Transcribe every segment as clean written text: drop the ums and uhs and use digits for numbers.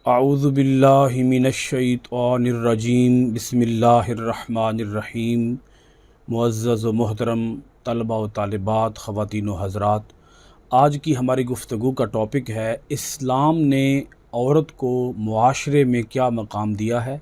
اعوذ باللہ من الشیطان الرجیم بسم اللہ الرحمن الرحیم۔ معزز و محترم طلبہ و طالبات، خواتین و حضرات، آج کی ہماری گفتگو کا ٹاپک ہے اسلام نے عورت کو معاشرے میں کیا مقام دیا ہے،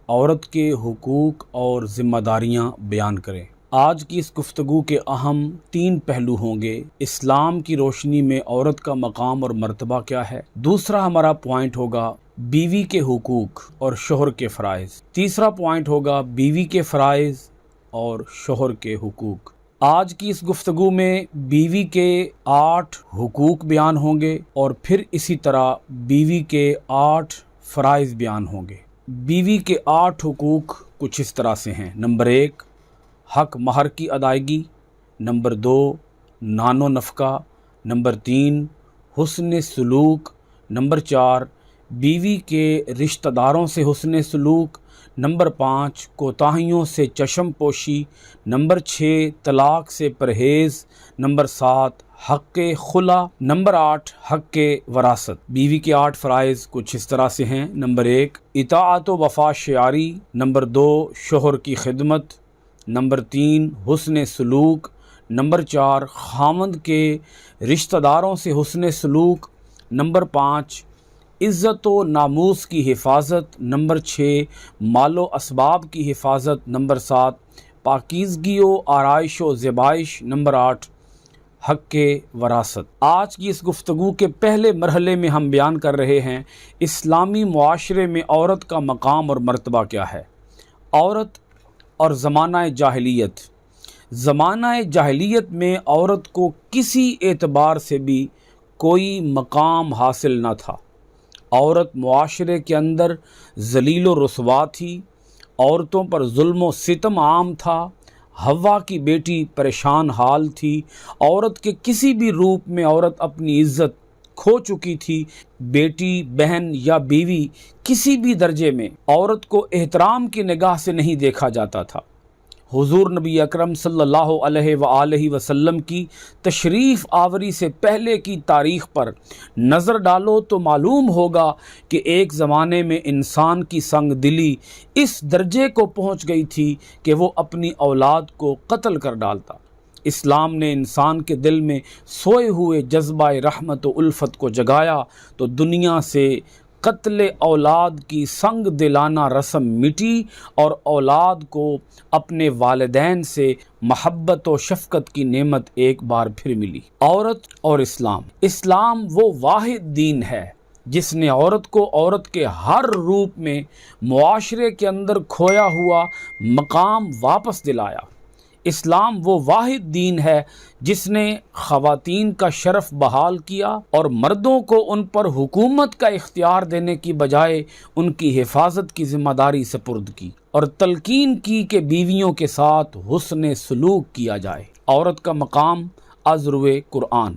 عورت کے حقوق اور ذمہ داریاں بیان کریں۔ آج کی اس گفتگو کے اہم 3 پہلو ہوں گے۔ اسلام کی روشنی میں عورت کا مقام اور مرتبہ کیا ہے، دوسرا ہمارا پوائنٹ ہوگا بیوی کے حقوق اور شوہر کے فرائض، تیسرا پوائنٹ ہوگا بیوی کے فرائض اور شوہر کے حقوق۔ آج کی اس گفتگو میں بیوی کے 8 حقوق بیان ہوں گے اور پھر اسی طرح بیوی کے 8 فرائض بیان ہوں گے۔ بیوی کے 8 حقوق کچھ اس طرح سے ہیں۔ نمبر 1، حق مہر کی ادائیگی۔ نمبر 2، نان و نفقہ۔ نمبر 3، حسن سلوک۔ نمبر 4، بیوی کے رشتہ داروں سے حسن سلوک۔ نمبر 5، کوتاہیوں سے چشم پوشی۔ نمبر 6، طلاق سے پرہیز۔ نمبر 7، حق خلا۔ نمبر 8، حق وراثت۔ بیوی کے 8 فرائض کچھ اس طرح سے ہیں۔ نمبر 1، اطاعت و وفا شعاری۔ نمبر 2، شوہر کی خدمت۔ نمبر 3، حسن سلوک۔ نمبر 4، خاوند کے رشتہ داروں سے حسن سلوک۔ نمبر 5، عزت و ناموس کی حفاظت۔ نمبر 6، مال و اسباب کی حفاظت۔ نمبر 7، پاکیزگی و آرائش و زیبائش۔ نمبر 8، حق وراثت۔ آج کی اس گفتگو کے پہلے مرحلے میں ہم بیان کر رہے ہیں اسلامی معاشرے میں عورت کا مقام اور مرتبہ کیا ہے۔ عورت اور زمانہ جاہلیت۔ زمانہ جاہلیت میں عورت کو کسی اعتبار سے بھی کوئی مقام حاصل نہ تھا۔ عورت معاشرے کے اندر ذلیل و رسوا تھی، عورتوں پر ظلم و ستم عام تھا، حوا کی بیٹی پریشان حال تھی، عورت کے کسی بھی روپ میں عورت اپنی عزت کھو چکی تھی۔ بیٹی، بہن یا بیوی کسی بھی درجے میں عورت کو احترام کی نگاہ سے نہیں دیکھا جاتا تھا۔ حضور نبی اکرم صلی اللہ علیہ وآلہ وسلم کی تشریف آوری سے پہلے کی تاریخ پر نظر ڈالو تو معلوم ہوگا کہ ایک زمانے میں انسان کی سنگ دلی اس درجے کو پہنچ گئی تھی کہ وہ اپنی اولاد کو قتل کر ڈالتا۔ اسلام نے انسان کے دل میں سوئے ہوئے جذبہ رحمت و الفت کو جگایا تو دنیا سے قتل اولاد کی سنگ دلانہ رسم مٹی اور اولاد کو اپنے والدین سے محبت و شفقت کی نعمت ایک بار پھر ملی۔ عورت اور اسلام۔ اسلام وہ واحد دین ہے جس نے عورت کو عورت کے ہر روپ میں معاشرے کے اندر کھویا ہوا مقام واپس دلایا۔ اسلام وہ واحد دین ہے جس نے خواتین کا شرف بحال کیا اور مردوں کو ان پر حکومت کا اختیار دینے کی بجائے ان کی حفاظت کی ذمہ داری سپرد کی اور تلقین کی کہ بیویوں کے ساتھ حسن سلوک کیا جائے۔ عورت کا مقام از روئے قرآن،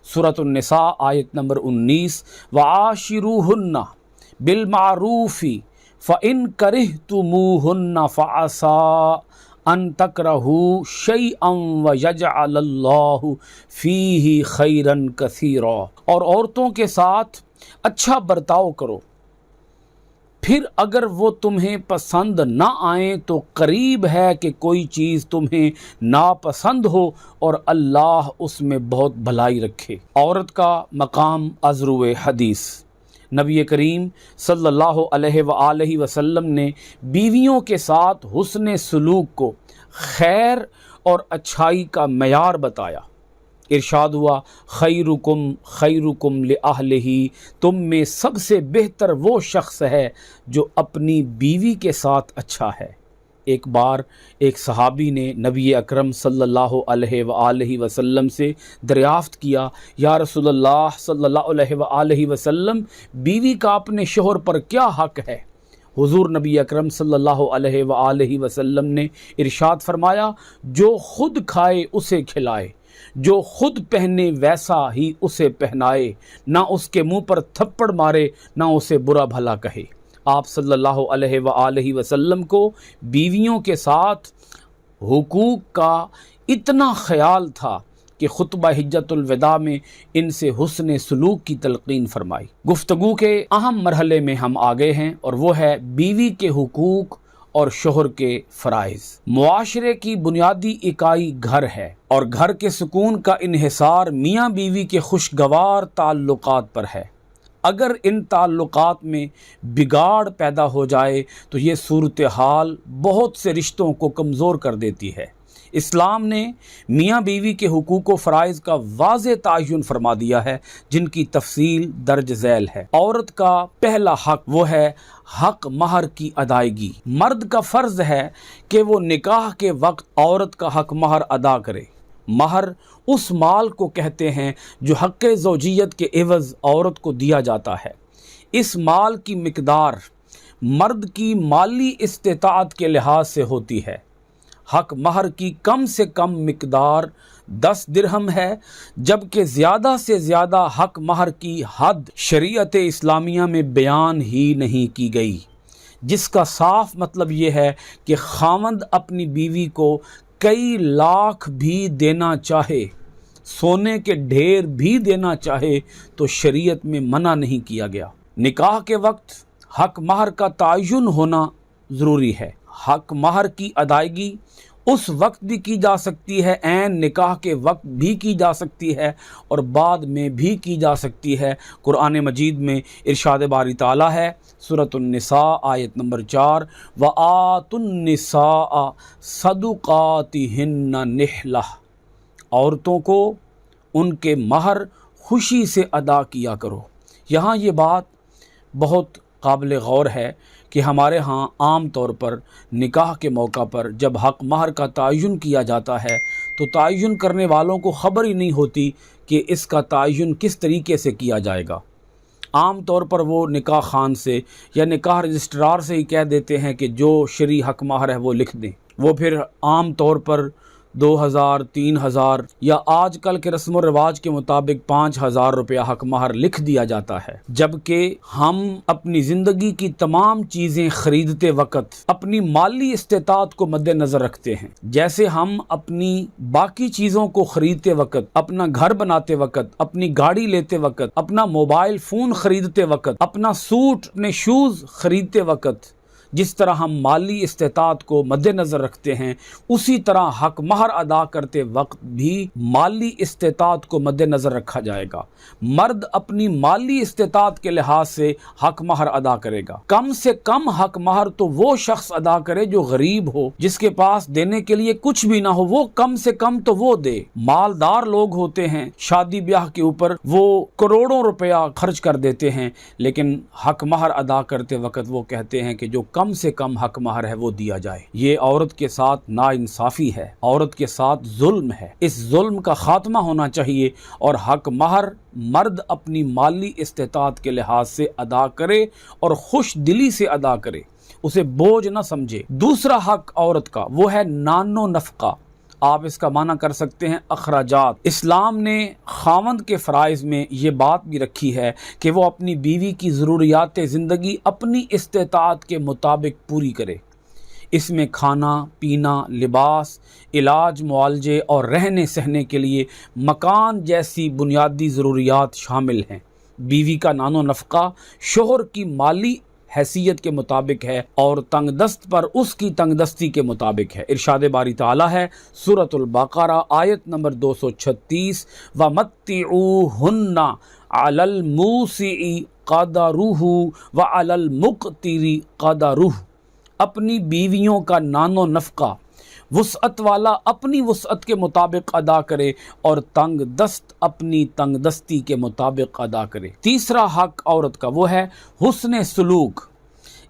سورۃ النساء آیت نمبر 19، وعاشروہن بالمعروف فإن کرہتموہن فعسى ان تکرہوا شیئا ویجعل اللہ فیہ خیرا کثیرا۔ اور عورتوں کے ساتھ اچھا برتاؤ کرو، پھر اگر وہ تمہیں پسند نہ آئیں تو قریب ہے کہ کوئی چیز تمہیں ناپسند ہو اور اللہ اس میں بہت بھلائی رکھے۔ عورت کا مقام از روئے حدیث۔ نبی کریم صلی اللہ علیہ وآلہ وسلم نے بیویوں کے ساتھ حسن سلوک کو خیر اور اچھائی کا معیار بتایا۔ ارشاد ہوا، خیرکم خیرکم لأہلہ، تم میں سب سے بہتر وہ شخص ہے جو اپنی بیوی کے ساتھ اچھا ہے۔ ایک بار ایک صحابی نے نبی اکرم صلی اللہ علیہ وآلہ وسلم سے دریافت کیا، یا رسول اللہ صلی اللہ علیہ وآلہ وسلم، بیوی کا اپنے شوہر پر کیا حق ہے؟ حضور نبی اکرم صلی اللہ علیہ وآلہ وسلم نے ارشاد فرمایا، جو خود کھائے اسے کھلائے، جو خود پہنے ویسا ہی اسے پہنائے، نہ اس کے منہ پر تھپڑ مارے نہ اسے برا بھلا کہے۔ آپ صلی اللہ علیہ وآلہ وسلم کو بیویوں کے ساتھ حقوق کا اتنا خیال تھا کہ خطبہ حجت الوداع میں ان سے حسن سلوک کی تلقین فرمائی۔ گفتگو کے اہم مرحلے میں ہم آگئے ہیں اور وہ ہے بیوی کے حقوق اور شوہر کے فرائض۔ معاشرے کی بنیادی اکائی گھر ہے اور گھر کے سکون کا انحصار میاں بیوی کے خوشگوار تعلقات پر ہے۔ اگر ان تعلقات میں بگاڑ پیدا ہو جائے تو یہ صورتحال بہت سے رشتوں کو کمزور کر دیتی ہے۔ اسلام نے میاں بیوی کے حقوق و فرائض کا واضح تعین فرما دیا ہے، جن کی تفصیل درج ذیل ہے۔ عورت کا پہلا حق وہ ہے حق مہر کی ادائیگی۔ مرد کا فرض ہے کہ وہ نکاح کے وقت عورت کا حق مہر ادا کرے۔ مہر اس مال کو کہتے ہیں جو حق زوجیت کے عوض عورت کو دیا جاتا ہے۔ اس مال کی مقدار مرد کی مالی استطاعت کے لحاظ سے ہوتی ہے۔ حق مہر کی کم سے کم مقدار 10 درہم ہے، جبکہ زیادہ سے زیادہ حق مہر کی حد شریعت اسلامیہ میں بیان ہی نہیں کی گئی، جس کا صاف مطلب یہ ہے کہ خاوند اپنی بیوی کو کئی لاکھ بھی دینا چاہے، سونے کے ڈھیر بھی دینا چاہے تو شریعت میں منع نہیں کیا گیا۔ نکاح کے وقت حق مہر کا تعین ہونا ضروری ہے۔ حق مہر کی ادائیگی اس وقت بھی کی جا سکتی ہے، عین نکاح کے وقت بھی کی جا سکتی ہے اور بعد میں بھی کی جا سکتی ہے۔ قرآن مجید میں ارشاد باری تعالیٰ ہے، سورۃ النساء آیت نمبر 4، وَآتُوا النِّسَاءَ صَدُقَاتِهِنَّ نِحْلَةً، عورتوں کو ان کے مہر خوشی سے ادا کیا کرو۔ یہاں یہ بات بہت قابل غور ہے کہ ہمارے ہاں عام طور پر نکاح کے موقع پر جب حق مہر کا تعین کیا جاتا ہے تو تعین کرنے والوں کو خبر ہی نہیں ہوتی کہ اس کا تعین کس طریقے سے کیا جائے گا۔ عام طور پر وہ نکاح خان سے یا نکاح رجسٹرار سے ہی کہہ دیتے ہیں کہ جو شرعی حق مہر ہے وہ لکھ دیں۔ وہ پھر عام طور پر 2000 3000 یا آج کل کے رسم و رواج کے مطابق 5000 روپیہ حق مہر لکھ دیا جاتا ہے، جبکہ ہم اپنی زندگی کی تمام چیزیں خریدتے وقت اپنی مالی استطاعت کو مد نظر رکھتے ہیں۔ جیسے ہم اپنی باقی چیزوں کو خریدتے وقت، اپنا گھر بناتے وقت، اپنی گاڑی لیتے وقت، اپنا موبائل فون خریدتے وقت، اپنا سوٹ، اپنے شوز خریدتے وقت جس طرح ہم مالی استطاعت کو مد نظر رکھتے ہیں، اسی طرح حق مہر ادا کرتے وقت بھی مالی استطاعت کو مد نظر رکھا جائے گا۔ مرد اپنی مالی استطاعت کے لحاظ سے حق مہر ادا کرے گا۔ کم سے کم حق مہر تو وہ شخص ادا کرے جو غریب ہو، جس کے پاس دینے کے لیے کچھ بھی نہ ہو، وہ کم سے کم تو وہ دے۔ مالدار لوگ ہوتے ہیں، شادی بیاہ کے اوپر وہ کروڑوں روپیہ خرچ کر دیتے ہیں، لیکن حق مہر ادا کرتے وقت وہ کہتے ہیں کہ جو کم سے کم حق مہر ہے وہ دیا جائے۔ یہ عورت کے ساتھ ناانصافی ہے، عورت کے ساتھ ظلم ہے۔ اس ظلم کا خاتمہ ہونا چاہیے اور حق مہر مرد اپنی مالی استطاعت کے لحاظ سے ادا کرے اور خوش دلی سے ادا کرے، اسے بوجھ نہ سمجھے۔ دوسرا حق عورت کا وہ ہے نان و نفقہ، آپ اس کا معنی کر سکتے ہیں اخراجات۔ اسلام نے خاوند کے فرائض میں یہ بات بھی رکھی ہے کہ وہ اپنی بیوی کی ضروریات زندگی اپنی استطاعت کے مطابق پوری کرے۔ اس میں کھانا پینا، لباس، علاج معالجے اور رہنے سہنے کے لیے مکان جیسی بنیادی ضروریات شامل ہیں۔ بیوی کا نان و نفقہ شوہر کی مالی حیثیت کے مطابق ہے اور تنگ دست پر اس کی تنگ دستی کے مطابق ہے۔ ارشاد باری تعالیٰ ہے، سورۃ البقرہ آیت نمبر 236، وَمَتِّعُوهُنَّ عَلَى الْمُوسِعِ قَدَرُهُ وَعَلَى الْمُقْتِرِ قَدَرُهُ، اپنی بیویوں کا نان و نفقہ وسعت والا اپنی وسعت کے مطابق ادا کرے اور تنگ دست اپنی تنگ دستی کے مطابق ادا کرے۔ تیسرا حق عورت کا وہ ہے حسن سلوک۔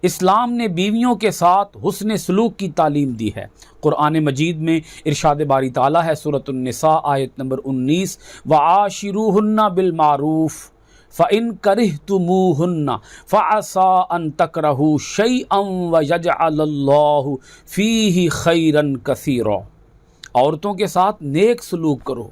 اسلام نے بیویوں کے ساتھ حسن سلوک کی تعلیم دی ہے۔ قرآن مجید میں ارشاد باری تعالیٰ ہے، سورۃ النساء آیت نمبر 19، وَعَاشِرُوهُنَّ بِالْمَعْرُوفِ فَإِن كَرِهْتُمُوهُنَّ فَعَسَىٰ أَن تَكْرَهُوا شَيْئًا وَيَجْعَلَ اللَّهُ فِيهِ خَيْرًا كَثِيرًا، عورتوں کے ساتھ نیک سلوک کرو،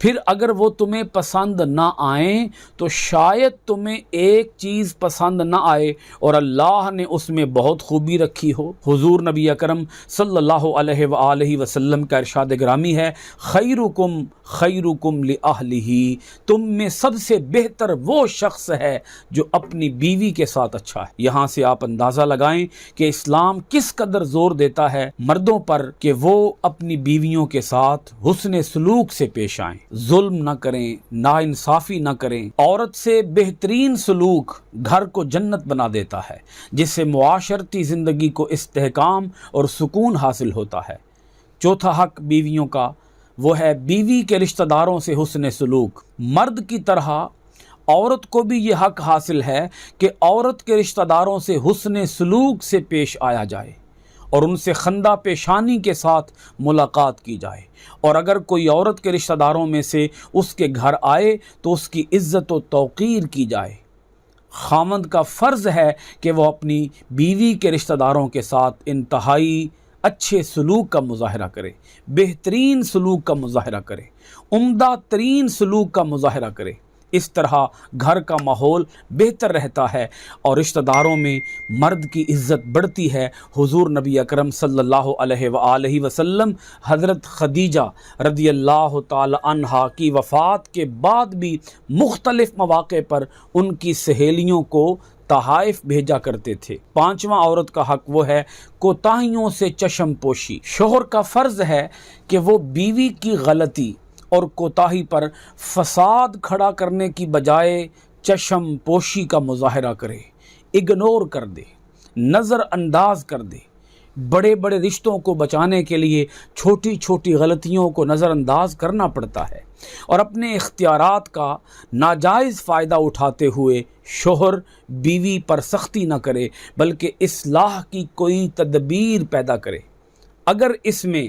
پھر اگر وہ تمہیں پسند نہ آئیں تو شاید تمہیں ایک چیز پسند نہ آئے اور اللہ نے اس میں بہت خوبی رکھی ہو۔ حضور نبی اکرم صلی اللہ علیہ وآلہ وسلم کا ارشاد گرامی ہے، خیرکم خیرکم لأہلہ، تم میں سب سے بہتر وہ شخص ہے جو اپنی بیوی کے ساتھ اچھا ہے۔ یہاں سے آپ اندازہ لگائیں کہ اسلام کس قدر زور دیتا ہے مردوں پر کہ وہ اپنی بیویوں کے ساتھ حسن سلوک سے پیش آئیں، ظلم نہ کریں، ناانصافی نہ کریں۔ عورت سے بہترین سلوک گھر کو جنت بنا دیتا ہے، جس سے معاشرتی زندگی کو استحکام اور سکون حاصل ہوتا ہے۔ چوتھا حق بیویوں کا وہ ہے بیوی کے رشتہ داروں سے حسن سلوک۔ مرد کی طرح عورت کو بھی یہ حق حاصل ہے کہ عورت کے رشتہ داروں سے حسن سلوک سے پیش آیا جائے اور ان سے خندہ پیشانی کے ساتھ ملاقات کی جائے، اور اگر کوئی عورت کے رشتہ داروں میں سے اس کے گھر آئے تو اس کی عزت و توقیر کی جائے۔ خاوند کا فرض ہے کہ وہ اپنی بیوی کے رشتہ داروں کے ساتھ انتہائی اچھے سلوک کا مظاہرہ کرے، بہترین سلوک کا مظاہرہ کرے، عمدہ ترین سلوک کا مظاہرہ کرے۔ اس طرح گھر کا ماحول بہتر رہتا ہے اور رشتہ داروں میں مرد کی عزت بڑھتی ہے۔ حضور نبی اکرم صلی اللہ علیہ وآلہ وسلم حضرت خدیجہ رضی اللہ تعالی عنہا کی وفات کے بعد بھی مختلف مواقع پر ان کی سہیلیوں کو تحائف بھیجا کرتے تھے۔ پانچواں عورت کا حق وہ ہے کوتاہیوں سے چشم پوشی۔ شوہر کا فرض ہے کہ وہ بیوی کی غلطی اور کوتاہی پر فساد کھڑا کرنے کی بجائے چشم پوشی کا مظاہرہ کرے، اگنور کر دے، نظر انداز کر دے۔ بڑے بڑے رشتوں کو بچانے کے لیے چھوٹی چھوٹی غلطیوں کو نظر انداز کرنا پڑتا ہے، اور اپنے اختیارات کا ناجائز فائدہ اٹھاتے ہوئے شوہر بیوی پر سختی نہ کرے بلکہ اصلاح کی کوئی تدبیر پیدا کرے۔ اگر اس میں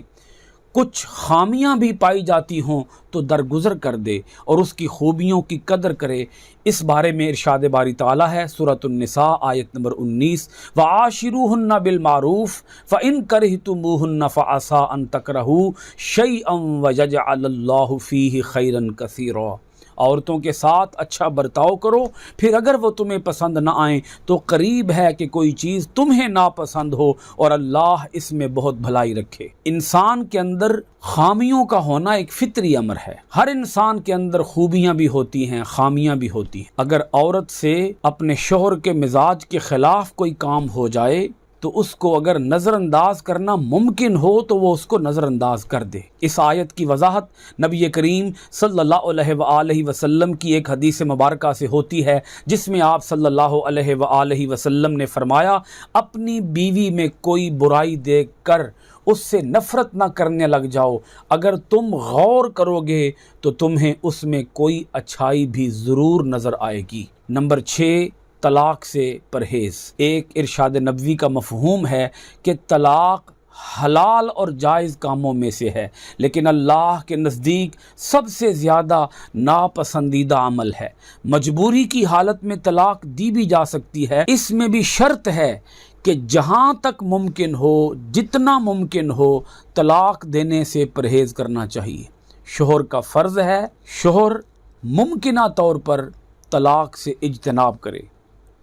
کچھ خامیاں بھی پائی جاتی ہوں تو درگزر کر دے اور اس کی خوبیوں کی قدر کرے۔ اس بارے میں ارشاد باری تعالیٰ ہے سورۃ النساء آیت نمبر 19، وعاشروہن بالمعروف فإن کرہتموہن فعسى ان تکرہوا شیئا ویجعل اللہ فیہ خیرا کثیرا۔ عورتوں کے ساتھ اچھا برتاؤ کرو، پھر اگر وہ تمہیں پسند نہ آئیں تو قریب ہے کہ کوئی چیز تمہیں ناپسند ہو اور اللہ اس میں بہت بھلائی رکھے۔ انسان کے اندر خامیوں کا ہونا ایک فطری امر ہے۔ ہر انسان کے اندر خوبیاں بھی ہوتی ہیں، خامیاں بھی ہوتی ہیں۔ اگر عورت سے اپنے شوہر کے مزاج کے خلاف کوئی کام ہو جائے تو اس کو اگر نظر انداز کرنا ممکن ہو تو وہ اس کو نظر انداز کر دے۔ اس آیت کی وضاحت نبی کریم صلی اللہ علیہ وآلہ وسلم کی ایک حدیث مبارکہ سے ہوتی ہے، جس میں آپ صلی اللہ علیہ وآلہ وسلم نے فرمایا، اپنی بیوی میں کوئی برائی دیکھ کر اس سے نفرت نہ کرنے لگ جاؤ، اگر تم غور کرو گے تو تمہیں اس میں کوئی اچھائی بھی ضرور نظر آئے گی۔ نمبر 6، طلاق سے پرہیز۔ ایک ارشاد نبوی کا مفہوم ہے کہ طلاق حلال اور جائز کاموں میں سے ہے، لیکن اللہ کے نزدیک سب سے زیادہ ناپسندیدہ عمل ہے۔ مجبوری کی حالت میں طلاق دی بھی جا سکتی ہے، اس میں بھی شرط ہے کہ جہاں تک ممکن ہو، جتنا ممکن ہو، طلاق دینے سے پرہیز کرنا چاہیے۔ شوہر کا فرض ہے شوہر ممکنہ طور پر طلاق سے اجتناب کرے،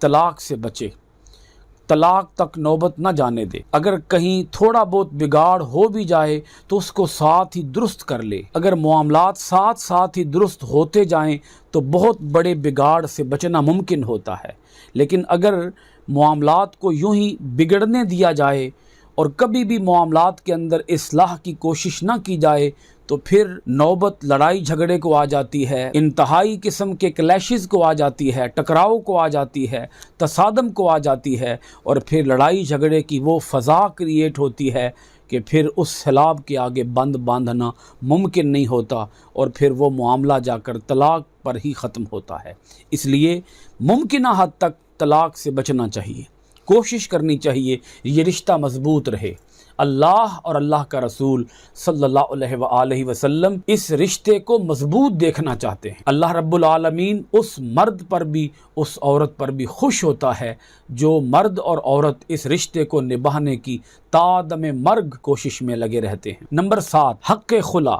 طلاق سے بچے، طلاق تک نوبت نہ جانے دے۔ اگر کہیں تھوڑا بہت بگاڑ ہو بھی جائے تو اس کو ساتھ ہی درست کر لے۔ اگر معاملات ساتھ ہی درست ہوتے جائیں تو بہت بڑے بگاڑ سے بچنا ممکن ہوتا ہے، لیکن اگر معاملات کو یوں ہی بگڑنے دیا جائے اور کبھی بھی معاملات کے اندر اصلاح کی کوشش نہ کی جائے تو پھر نوبت لڑائی جھگڑے کو آ جاتی ہے، انتہائی قسم کے کلیشز کو آ جاتی ہے، ٹکراؤ کو آ جاتی ہے، تصادم کو آ جاتی ہے، اور پھر لڑائی جھگڑے کی وہ فضا کریٹ ہوتی ہے کہ پھر اس سیلاب کے آگے بند باندھنا ممکن نہیں ہوتا، اور پھر وہ معاملہ جا کر طلاق پر ہی ختم ہوتا ہے۔ اس لیے ممکنہ حد تک طلاق سے بچنا چاہیے، کوشش کرنی چاہیے یہ رشتہ مضبوط رہے۔ اللہ اور اللہ کا رسول صلی اللہ علیہ وآلہ وسلم اس رشتے کو مضبوط دیکھنا چاہتے ہیں۔ اللہ رب العالمین اس مرد پر بھی اس عورت پر بھی خوش ہوتا ہے جو مرد اور عورت اس رشتے کو نبھانے کی تا دم مرگ کوشش میں لگے رہتے ہیں۔ نمبر 7، حق خلا۔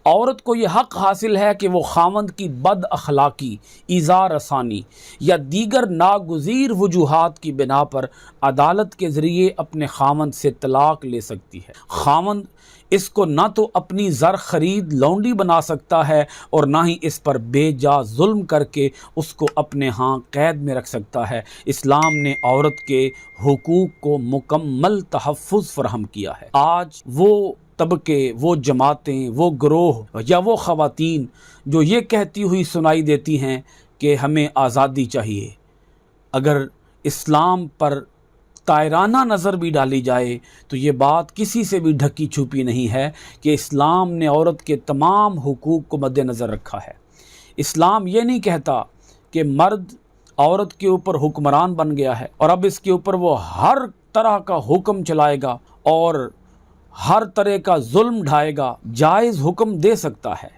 عورت کو یہ حق حاصل ہے کہ وہ خاوند کی بد اخلاقی، ایذا رسانی یا دیگر ناگزیر وجوہات کی بنا پر عدالت کے ذریعے اپنے خاوند سے طلاق لے سکتی ہے۔ خاوند اس کو نہ تو اپنی زر خرید لونڈی بنا سکتا ہے اور نہ ہی اس پر بے جا ظلم کر کے اس کو اپنے ہاں قید میں رکھ سکتا ہے۔ اسلام نے عورت کے حقوق کو مکمل تحفظ فراہم کیا ہے۔ آج وہ طبقے، وہ جماعتیں، وہ گروہ یا وہ خواتین جو یہ کہتی ہوئی سنائی دیتی ہیں کہ ہمیں آزادی چاہیے، اگر اسلام پر طائرانہ نظر بھی ڈالی جائے تو یہ بات کسی سے بھی ڈھکی چھپی نہیں ہے کہ اسلام نے عورت کے تمام حقوق کو مد نظر رکھا ہے۔ اسلام یہ نہیں کہتا کہ مرد عورت کے اوپر حکمران بن گیا ہے اور اب اس کے اوپر وہ ہر طرح کا حکم چلائے گا اور ہر طرح کا ظلم ڈھائے گا۔ جائز حکم دے سکتا ہے،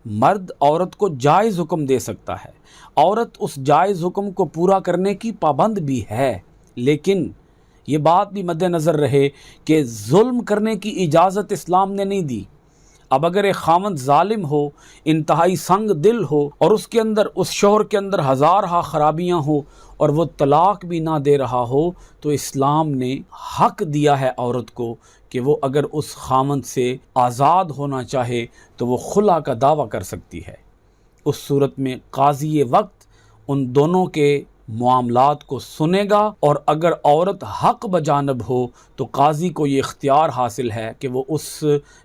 مرد عورت کو جائز حکم دے سکتا ہے، عورت اس جائز حکم کو پورا کرنے کی پابند بھی ہے، لیکن یہ بات بھی مد نظر رہے کہ ظلم کرنے کی اجازت اسلام نے نہیں دی۔ اب اگر ایک خاوند ظالم ہو، انتہائی سنگ دل ہو اور اس کے اندر، اس شوہر کے اندر ہزارہا خرابیاں ہو اور وہ طلاق بھی نہ دے رہا ہو، تو اسلام نے حق دیا ہے عورت کو کہ وہ اگر اس خاوند سے آزاد ہونا چاہے تو وہ خلا کا دعویٰ کر سکتی ہے۔ اس صورت میں قاضی وقت ان دونوں کے معاملات کو سنے گا اور اگر عورت حق بجانب ہو تو قاضی کو یہ اختیار حاصل ہے کہ وہ اس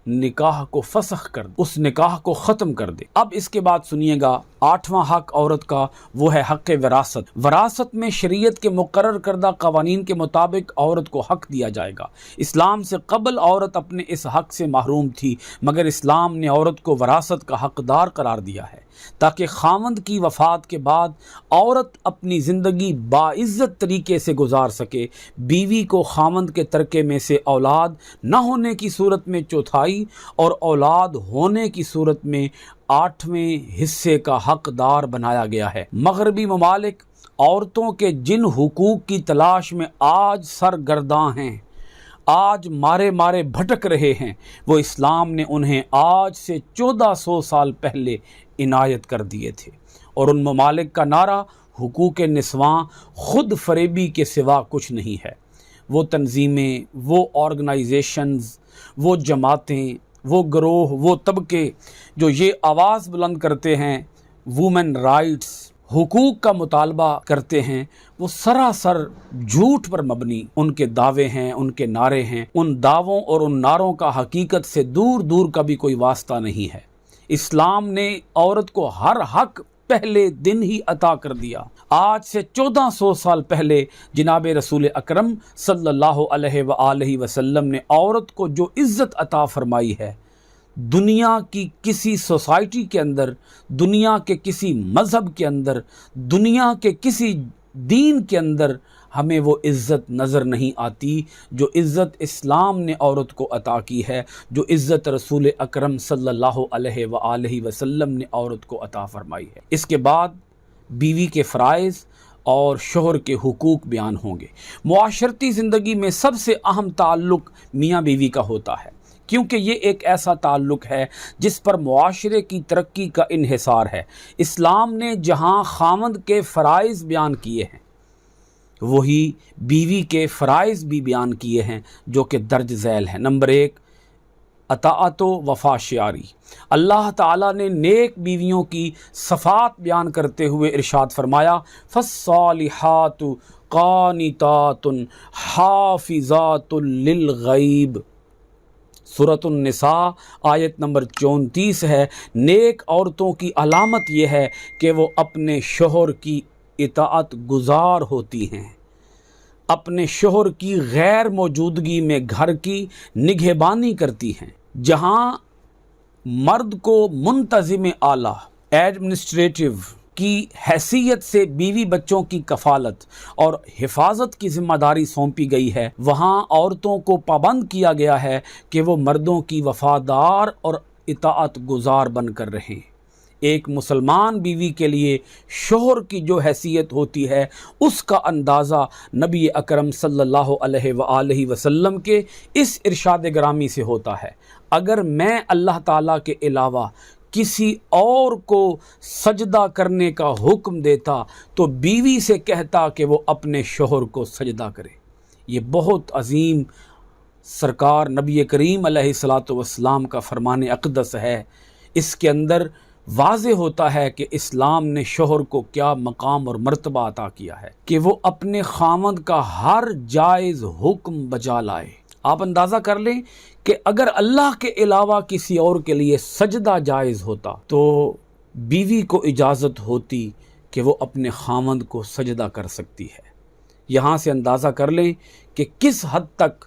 نکاح کو فسخ کر دے، اس نکاح کو ختم کر دے۔ اب اس کے بعد سنیے گا 8واں حق عورت کا، وہ ہے حق وراثت۔ وراثت میں شریعت کے مقرر کردہ قوانین کے مطابق عورت کو حق دیا جائے گا۔ اسلام سے قبل عورت اپنے اس حق سے محروم تھی، مگر اسلام نے عورت کو وراثت کا حقدار قرار دیا ہے تاکہ خاوند کی وفات کے بعد عورت اپنی زندگی باعزت طریقے سے گزار سکے۔ بیوی کو خاوند کے ترکے میں سے اولاد نہ ہونے کی صورت میں چوتھائی اور اولاد ہونے کی صورت میں 8ویں حصے کا حقدار بنایا گیا ہے۔ مغربی ممالک عورتوں کے جن حقوق کی تلاش میں آج سرگرداں ہیں، آج مارے مارے بھٹک رہے ہیں، وہ اسلام نے انہیں آج سے 1400 سال پہلے عنایت کر دیے تھے، اور ان ممالک کا نعرہ حقوق نسواں خود فریبی کے سوا کچھ نہیں ہے۔ وہ تنظیمیں، وہ آرگنائزیشنز، وہ جماعتیں، وہ گروہ، وہ طبقے جو یہ آواز بلند کرتے ہیں وومن رائٹس، حقوق کا مطالبہ کرتے ہیں، وہ سراسر جھوٹ پر مبنی ان کے دعوے ہیں، ان کے نعرے ہیں۔ ان دعووں اور ان نعروں کا حقیقت سے دور دور کا بھی کوئی واسطہ نہیں ہے۔ اسلام نے عورت کو ہر حق پہلے دن ہی عطا کر دیا۔ آج سے 1400 سال پہلے جناب رسول اکرم صلی اللہ علیہ وآلہ وسلم نے عورت کو جو عزت عطا فرمائی ہے، دنیا کی کسی سوسائٹی کے اندر، دنیا کے کسی مذہب کے اندر، دنیا کے کسی دین کے اندر ہمیں وہ عزت نظر نہیں آتی جو عزت اسلام نے عورت کو عطا کی ہے، جو عزت رسول اکرم صلی اللہ علیہ وآلہ وسلم نے عورت کو عطا فرمائی ہے۔ اس کے بعد بیوی کے فرائض اور شوہر کے حقوق بیان ہوں گے۔ معاشرتی زندگی میں سب سے اہم تعلق میاں بیوی کا ہوتا ہے، کیونکہ یہ ایک ایسا تعلق ہے جس پر معاشرے کی ترقی کا انحصار ہے۔ اسلام نے جہاں خاوند کے فرائض بیان کیے ہیں، وہی بیوی کے فرائض بھی بیان کیے ہیں جو کہ درج ذیل ہیں۔ نمبر 1، اطاعت و وفا شعاری۔ اللہ تعالیٰ نے نیک بیویوں کی صفات بیان کرتے ہوئے ارشاد فرمایا، فالصالحات قانتات حافظات للغیب۔ سورۃ النساء آیت نمبر 34 ہے۔ نیک عورتوں کی علامت یہ ہے کہ وہ اپنے شوہر کی اطاعت گزار ہوتی ہیں، اپنے شوہر کی غیر موجودگی میں گھر کی نگہبانی کرتی ہیں۔ جہاں مرد کو منتظم اعلیٰ، ایڈمنسٹریٹو کی حیثیت سے بیوی بچوں کی کفالت اور حفاظت کی ذمہ داری سونپی گئی ہے، وہاں عورتوں کو پابند کیا گیا ہے کہ وہ مردوں کی وفادار اور اطاعت گزار بن کر رہیں۔ ایک مسلمان بیوی کے لیے شوہر کی جو حیثیت ہوتی ہے اس کا اندازہ نبی اکرم صلی اللہ علیہ وآلہ وسلم کے اس ارشاد گرامی سے ہوتا ہے، اگر میں اللہ تعالیٰ کے علاوہ کسی اور کو سجدہ کرنے کا حکم دیتا تو بیوی سے کہتا کہ وہ اپنے شوہر کو سجدہ کرے۔ یہ بہت عظیم سرکار نبی کریم علیہ الصلاۃ والسلام کا فرمان اقدس ہے۔ اس کے اندر واضح ہوتا ہے کہ اسلام نے شوہر کو کیا مقام اور مرتبہ عطا کیا ہے کہ وہ اپنے خاوند کا ہر جائز حکم بجا لائے۔ آپ اندازہ کر لیں کہ اگر اللہ کے علاوہ کسی اور کے لیے سجدہ جائز ہوتا تو بیوی کو اجازت ہوتی کہ وہ اپنے خاوند کو سجدہ کر سکتی ہے۔ یہاں سے اندازہ کر لیں کہ کس حد تک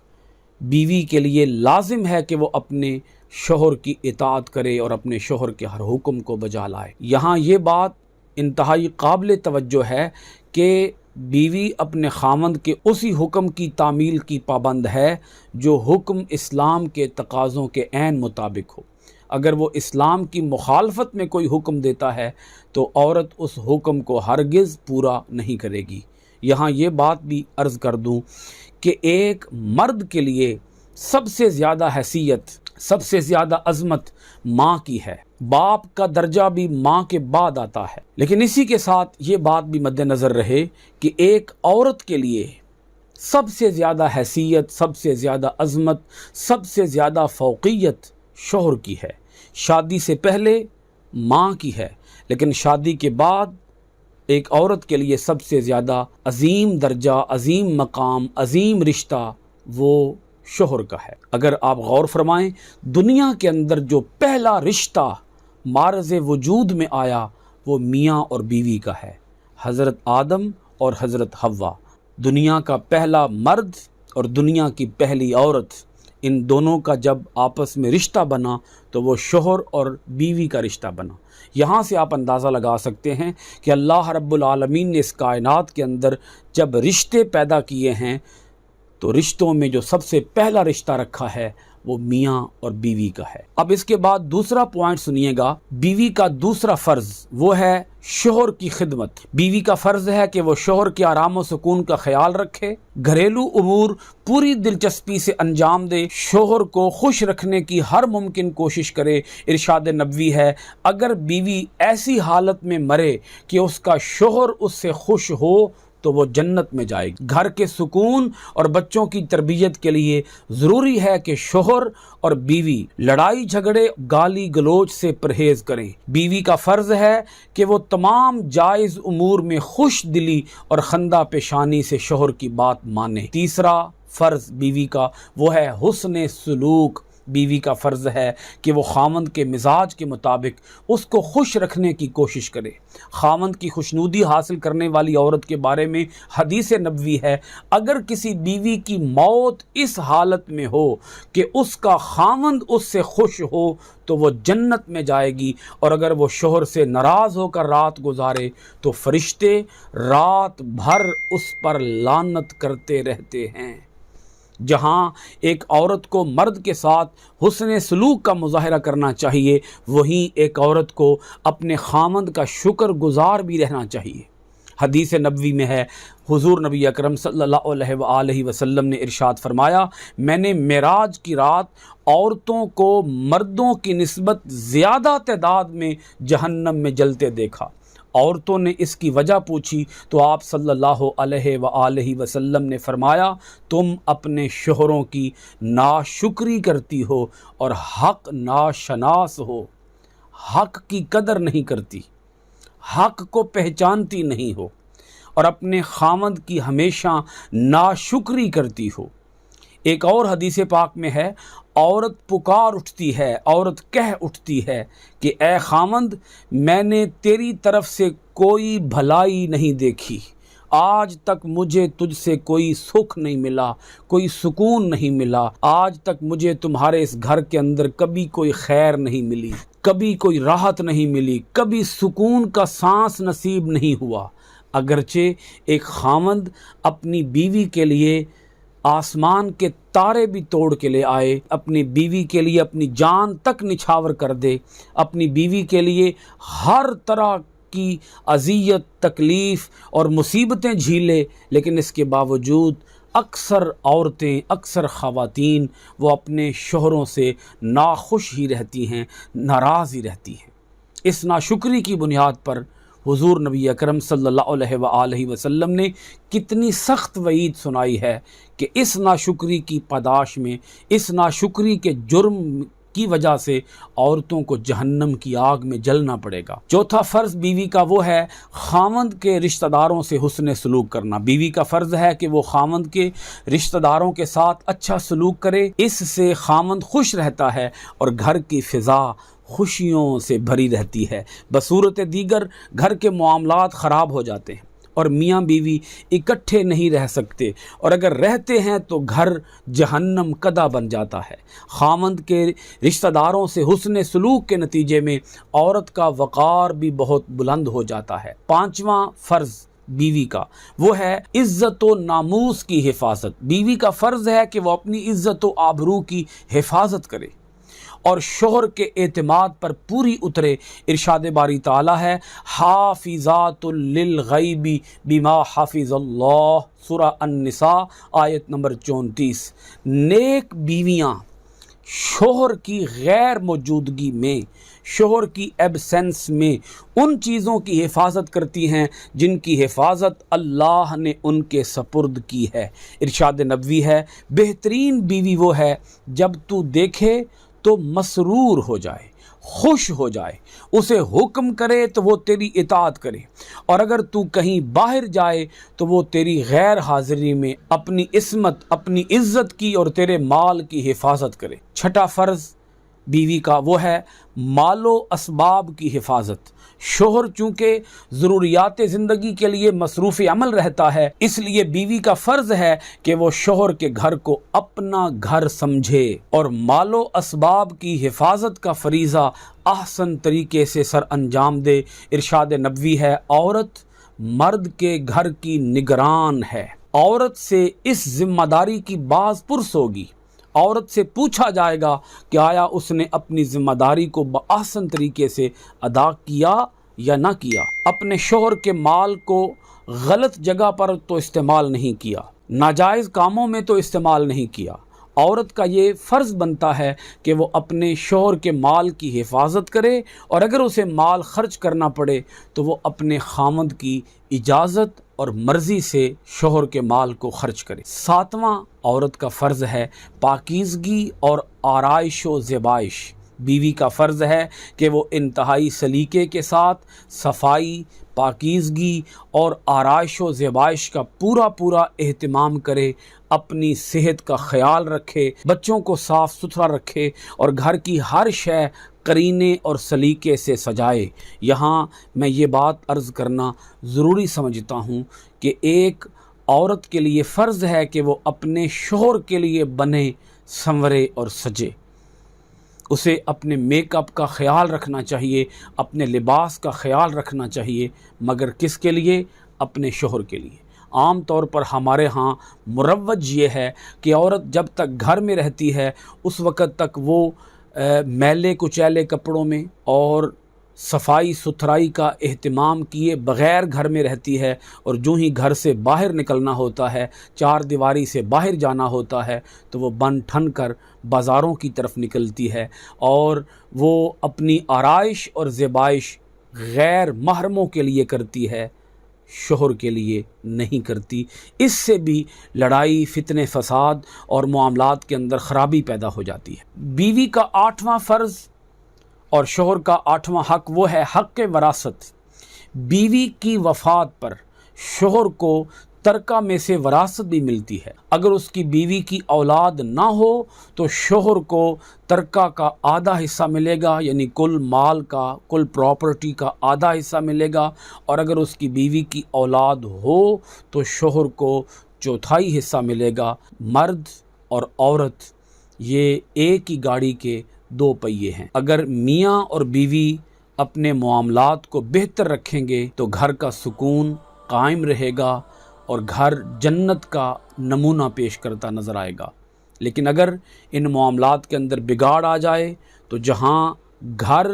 بیوی کے لیے لازم ہے کہ وہ اپنے شوہر کی اطاعت کرے اور اپنے شوہر کے ہر حکم کو بجا لائے۔ یہاں یہ بات انتہائی قابل توجہ ہے کہ بیوی اپنے خاوند کے اسی حکم کی تعمیل کی پابند ہے جو حکم اسلام کے تقاضوں کے عین مطابق ہو۔ اگر وہ اسلام کی مخالفت میں کوئی حکم دیتا ہے تو عورت اس حکم کو ہرگز پورا نہیں کرے گی۔ یہاں یہ بات بھی عرض کر دوں کہ ایک مرد کے لیے سب سے زیادہ حیثیت، سب سے زیادہ عظمت ماں کی ہے۔ باپ کا درجہ بھی ماں کے بعد آتا ہے، لیکن اسی کے ساتھ یہ بات بھی مد نظر رہے کہ ایک عورت کے لیے سب سے زیادہ حیثیت، سب سے زیادہ عظمت، سب سے زیادہ فوقیت شوہر کی ہے۔ شادی سے پہلے ماں کی ہے، لیکن شادی کے بعد ایک عورت کے لیے سب سے زیادہ عظیم درجہ، عظیم مقام، عظیم رشتہ وہ شوہر کا ہے۔ اگر آپ غور فرمائیں، دنیا کے اندر جو پہلا رشتہ معرض وجود میں آیا وہ میاں اور بیوی کا ہے، حضرت آدم اور حضرت حوا۔ دنیا کا پہلا مرد اور دنیا کی پہلی عورت، ان دونوں کا جب آپس میں رشتہ بنا تو وہ شوہر اور بیوی کا رشتہ بنا۔ یہاں سے آپ اندازہ لگا سکتے ہیں کہ اللہ رب العالمین نے اس کائنات کے اندر جب رشتے پیدا کیے ہیں تو رشتوں میں جو سب سے پہلا رشتہ رکھا ہے وہ میاں اور بیوی کا ہے۔ اب اس کے بعد دوسرا پوائنٹ سنیے گا، بیوی کا دوسرا فرض وہ ہے شوہر کی خدمت۔ بیوی کا فرض ہے کہ وہ شوہر کے آرام و سکون کا خیال رکھے، گھریلو امور پوری دلچسپی سے انجام دے، شوہر کو خوش رکھنے کی ہر ممکن کوشش کرے۔ ارشاد نبوی ہے، اگر بیوی ایسی حالت میں مرے کہ اس کا شوہر اس سے خوش ہو تو وہ جنت میں جائے گی۔ گھر کے سکون اور بچوں کی تربیت کے لیے ضروری ہے کہ شوہر اور بیوی لڑائی جھگڑے، گالی گلوچ سے پرہیز کریں۔ بیوی کا فرض ہے کہ وہ تمام جائز امور میں خوش دلی اور خندہ پیشانی سے شوہر کی بات مانے۔ تیسرا فرض بیوی کا وہ ہے حسن سلوک۔ بیوی کا فرض ہے کہ وہ خاوند کے مزاج کے مطابق اس کو خوش رکھنے کی کوشش کرے۔ خاوند کی خوشنودی حاصل کرنے والی عورت کے بارے میں حدیث نبوی ہے، اگر کسی بیوی کی موت اس حالت میں ہو کہ اس کا خاوند اس سے خوش ہو تو وہ جنت میں جائے گی، اور اگر وہ شوہر سے ناراض ہو کر رات گزارے تو فرشتے رات بھر اس پر لعنت کرتے رہتے ہیں۔ جہاں ایک عورت کو مرد کے ساتھ حسن سلوک کا مظاہرہ کرنا چاہیے، وہیں ایک عورت کو اپنے خاوند کا شکر گزار بھی رہنا چاہیے۔ حدیث نبوی میں ہے، حضور نبی اکرم صلی اللہ علیہ وآلہ وسلم نے ارشاد فرمایا، میں نے معراج کی رات عورتوں کو مردوں کی نسبت زیادہ تعداد میں جہنم میں جلتے دیکھا۔ عورتوں نے اس کی وجہ پوچھی تو آپ صلی اللہ علیہ وآلہ وسلم نے فرمایا، تم اپنے شوہروں کی ناشکری کرتی ہو اور حق ناشناس ہو، حق کی قدر نہیں کرتی، حق کو پہچانتی نہیں ہو، اور اپنے خاوند کی ہمیشہ ناشکری کرتی ہو۔ ایک اور حدیث پاک میں ہے، عورت پکار اٹھتی ہے، عورت کہہ اٹھتی ہے کہ اے خاوند، میں نے تیری طرف سے کوئی بھلائی نہیں دیکھی، آج تک مجھے تجھ سے کوئی سکھ نہیں ملا، کوئی سکون نہیں ملا، آج تک مجھے تمہارے اس گھر کے اندر کبھی کوئی خیر نہیں ملی۔ کبھی کوئی راحت نہیں ملی، کبھی سکون کا سانس نصیب نہیں ہوا۔ اگرچہ ایک خاوند اپنی بیوی کے لیے آسمان کے تارے بھی توڑ کے لے آئے، اپنی بیوی کے لیے اپنی جان تک نچھاور کر دے، اپنی بیوی کے لیے ہر طرح کی اذیت، تکلیف اور مصیبتیں جھیلے، لیکن اس کے باوجود اکثر عورتیں، اکثر خواتین وہ اپنے شوہروں سے ناخوش ہی رہتی ہیں، ناراض ہی رہتی ہیں۔ اس ناشکری کی بنیاد پر حضور نبی اکرم صلی اللہ علیہ وآلہ وسلم نے کتنی سخت وعید سنائی ہے کہ اس ناشکری کی پاداش میں، اس ناشکری کے جرم کی وجہ سے عورتوں کو جہنم کی آگ میں جلنا پڑے گا۔ چوتھا فرض بیوی کا وہ ہے خاوند کے رشتہ داروں سے حسن سلوک کرنا۔ بیوی کا فرض ہے کہ وہ خاوند کے رشتہ داروں کے ساتھ اچھا سلوک کرے، اس سے خاوند خوش رہتا ہے اور گھر کی فضا خوشیوں سے بھری رہتی ہے۔ بصورت دیگر گھر کے معاملات خراب ہو جاتے ہیں اور میاں بیوی اکٹھے نہیں رہ سکتے، اور اگر رہتے ہیں تو گھر جہنم کدہ بن جاتا ہے۔ خاوند کے رشتہ داروں سے حسن سلوک کے نتیجے میں عورت کا وقار بھی بہت بلند ہو جاتا ہے۔ پانچواں فرض بیوی کا وہ ہے عزت و ناموس کی حفاظت۔ بیوی کا فرض ہے کہ وہ اپنی عزت و آبرو کی حفاظت کرے اور شوہر کے اعتماد پر پوری اترے۔ ارشاد باری تعالیٰ ہے حافظات للغیب بما حافظ اللہ، سورہ النساء آیت نمبر 34۔ نیک بیویاں شوہر کی غیر موجودگی میں، شوہر کی ایبسنس میں ان چیزوں کی حفاظت کرتی ہیں جن کی حفاظت اللہ نے ان کے سپرد کی ہے۔ ارشاد نبوی ہے بہترین بیوی وہ ہے جب تو دیکھے تو مسرور ہو جائے، خوش ہو جائے، اسے حکم کرے تو وہ تیری اطاعت کرے، اور اگر تو کہیں باہر جائے تو وہ تیری غیر حاضری میں اپنی عصمت، اپنی عزت کی اور تیرے مال کی حفاظت کرے۔ چھٹا فرض بیوی کا وہ ہے مال و اسباب کی حفاظت۔ شوہر چونکہ ضروریات زندگی کے لیے مصروف عمل رہتا ہے، اس لیے بیوی کا فرض ہے کہ وہ شوہر کے گھر کو اپنا گھر سمجھے اور مال و اسباب کی حفاظت کا فریضہ احسن طریقے سے سر انجام دے۔ ارشاد نبوی ہے عورت مرد کے گھر کی نگران ہے۔ عورت سے اس ذمہ داری کی باز پرس ہوگی۔ عورت سے پوچھا جائے گا کہ آیا اس نے اپنی ذمہ داری کو بآحسن طریقے سے ادا کیا یا نہ کیا، اپنے شوہر کے مال کو غلط جگہ پر تو استعمال نہیں کیا، ناجائز کاموں میں تو استعمال نہیں کیا۔ عورت کا یہ فرض بنتا ہے کہ وہ اپنے شوہر کے مال کی حفاظت کرے، اور اگر اسے مال خرچ کرنا پڑے تو وہ اپنے خاوند کی اجازت اور مرضی سے شوہر کے مال کو خرچ کرے۔ ساتواں عورت کا فرض ہے پاکیزگی اور آرائش و زیبائش۔ بیوی کا فرض ہے کہ وہ انتہائی سلیقے کے ساتھ صفائی، پاکیزگی اور آرائش و زیبائش کا پورا اہتمام کرے، اپنی صحت کا خیال رکھے، بچوں کو صاف ستھرا رکھے اور گھر کی ہر شے قرینے اور سلیقے سے سجائے۔ یہاں میں یہ بات عرض کرنا ضروری سمجھتا ہوں کہ ایک عورت کے لیے فرض ہے کہ وہ اپنے شوہر کے لیے بنے، سنورے اور سجے۔ اسے اپنے میک اپ کا خیال رکھنا چاہیے، اپنے لباس کا خیال رکھنا چاہیے، مگر کس کے لیے؟ اپنے شوہر کے لیے۔ عام طور پر ہمارے ہاں مروج یہ ہے کہ عورت جب تک گھر میں رہتی ہے اس وقت تک وہ میلے کچیلے کپڑوں میں اور صفائی ستھرائی کا اہتمام کیے بغیر گھر میں رہتی ہے، اور جو ہی گھر سے باہر نکلنا ہوتا ہے، چار دیواری سے باہر جانا ہوتا ہے، تو وہ بن ٹھن کر بازاروں کی طرف نکلتی ہے، اور وہ اپنی آرائش اور زیبائش غیر محرموں کے لیے کرتی ہے، شوہر کے لیے نہیں کرتی۔ اس سے بھی لڑائی، فتنے، فساد اور معاملات کے اندر خرابی پیدا ہو جاتی ہے۔ بیوی کا 8واں فرض اور شوہر کا 8واں حق وہ ہے حق وراثت۔ بیوی کی وفات پر شوہر کو ترکہ میں سے وراثت بھی ملتی ہے۔ اگر اس کی بیوی کی اولاد نہ ہو تو شوہر کو ترکہ کا آدھا حصہ ملے گا، یعنی کل مال کا، کل پراپرٹی کا آدھا حصہ ملے گا، اور اگر اس کی بیوی کی اولاد ہو تو شوہر کو چوتھائی حصہ ملے گا۔ مرد اور عورت یہ ایک ہی گاڑی کے دو پہیے ہیں۔ اگر میاں اور بیوی اپنے معاملات کو بہتر رکھیں گے تو گھر کا سکون قائم رہے گا اور گھر جنت کا نمونہ پیش کرتا نظر آئے گا۔ لیکن اگر ان معاملات کے اندر بگاڑ آ جائے تو جہاں گھر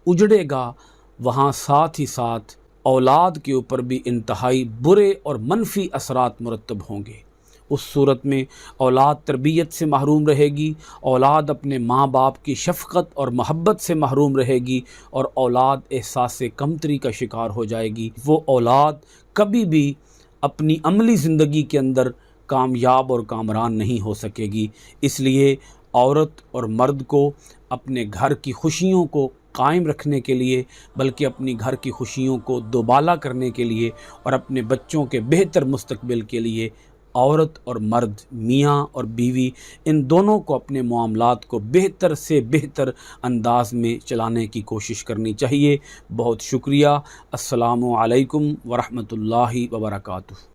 اجڑے گا وہاں ساتھ ہی ساتھ اولاد کے اوپر بھی انتہائی برے اور منفی اثرات مرتب ہوں گے۔ اس صورت میں اولاد تربیت سے محروم رہے گی، اولاد اپنے ماں باپ کی شفقت اور محبت سے محروم رہے گی، اور اولاد احساس کمتری کا شکار ہو جائے گی۔ وہ اولاد کبھی بھی اپنی عملی زندگی کے اندر کامیاب اور کامران نہیں ہو سکے گی۔ اس لیے عورت اور مرد کو اپنے گھر کی خوشیوں کو قائم رکھنے کے لیے، بلکہ اپنی گھر کی خوشیوں کو دوبالا کرنے کے لیے اور اپنے بچوں کے بہتر مستقبل کے لیے عورت اور مرد، میاں اور بیوی، ان دونوں کو اپنے معاملات کو بہتر سے بہتر انداز میں چلانے کی کوشش کرنی چاہیے۔ بہت شکریہ۔ السلام علیکم ورحمۃ اللہ وبرکاتہ۔